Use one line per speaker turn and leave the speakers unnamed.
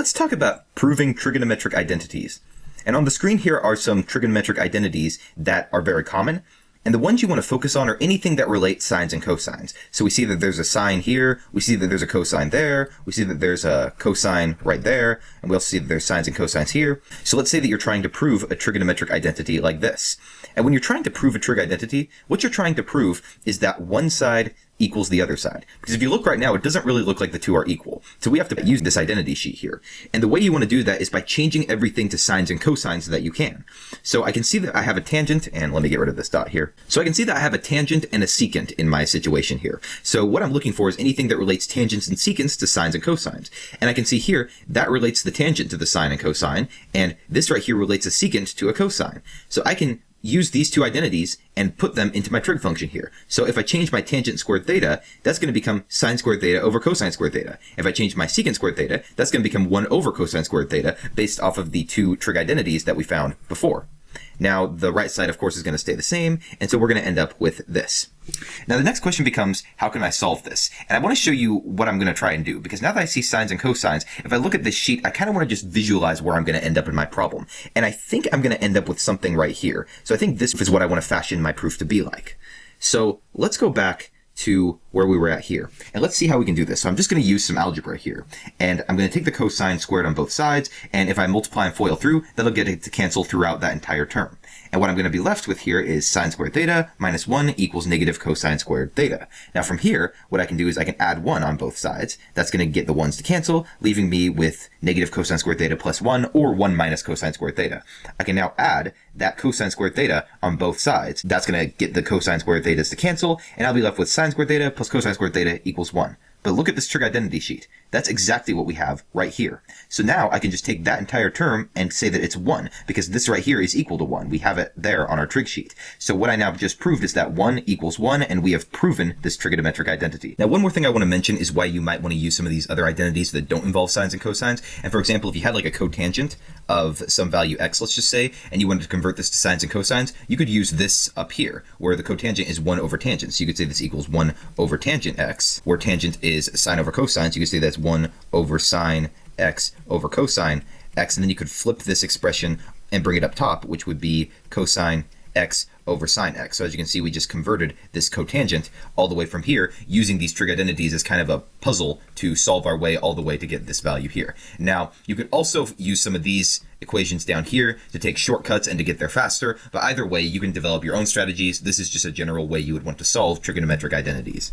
let's talk about proving trigonometric identities. And on the screen here are some trigonometric identities that are very common. And the ones you want to focus on are anything that relates sines and cosines. So we see that there's a sine here, we see that there's a cosine there, we see that there's a cosine right there, and we also see that there's sines and cosines here. So let's say that you're trying to prove a trigonometric identity like this. And when you're trying to prove a trig identity, what you're trying to prove is that one side equals the other side. Because if you look right now, it doesn't really look like the two are equal. So we have to use this identity sheet here. And the way you want to do that is by changing everything to sines and cosines so that you can. So I can see that I have a tangent, and let me get rid of this dot here. So I can see that I have a tangent and a secant in my situation here. So what I'm looking for is anything that relates tangents and secants to sines and cosines. And I can see here, that relates the tangent to the sine and cosine, and this right here relates a secant to a cosine. So I can use these two identities and put them into my trig function here. So if I change my tangent squared theta, that's going to become sine squared theta over cosine squared theta. If I change my secant squared theta, that's going to become 1 over cosine squared theta based off of the two trig identities that we found before. Now, the right side, of course, is going to stay the same, and so we're going to end up with this. Now, the next question becomes, how can I solve this? And I want to show you what I'm going to try and do, because now that I see sines and cosines, if I look at this sheet, I kind of want to just visualize where I'm going to end up in my problem. And I think I'm going to end up with something right here. So I think this is what I want to fashion my proof to be like. So let's go back to where we were at here. And let's see how we can do this. So I'm just going to use some algebra here. And I'm going to take the cosine squared on both sides. And if I multiply and FOIL through, that'll get it to cancel throughout that entire term. And what I'm going to be left with here is sine squared theta minus 1 equals negative cosine squared theta. Now from here, what I can do is I can add 1 on both sides. That's going to get the 1's to cancel, leaving me with negative cosine squared theta plus 1 or 1 minus cosine squared theta. I can now add that cosine squared theta on both sides. That's going to get the cosine squared thetas to cancel, and I'll be left with sine squared theta plus cosine squared theta equals 1. But look at this trig identity sheet. That's exactly what we have right here. So now I can just take that entire term and say that it's 1, because this right here is equal to 1. We have it there on our trig sheet. So what I now just proved is that 1 equals 1, and we have proven this trigonometric identity. Now, one more thing I want to mention is why you might want to use some of these other identities that don't involve sines and cosines. And for example, if you had like a cotangent of some value x, let's just say, and you wanted to convert this to sines and cosines, you could use this up here, where the cotangent is 1 over tangent. So you could say this equals 1 over tangent x, where tangent is sine over cosine. So you could say that's 1 over sine x over cosine x, and then you could flip this expression and bring it up top, which would be cosine x over sine x. So as you can see, we just converted this cotangent all the way from here using these trig identities as kind of a puzzle to solve our way all the way to get this value here. Now, you could also use some of these equations down here to take shortcuts and to get there faster, but either way, you can develop your own strategies. This is just a general way you would want to solve trigonometric identities.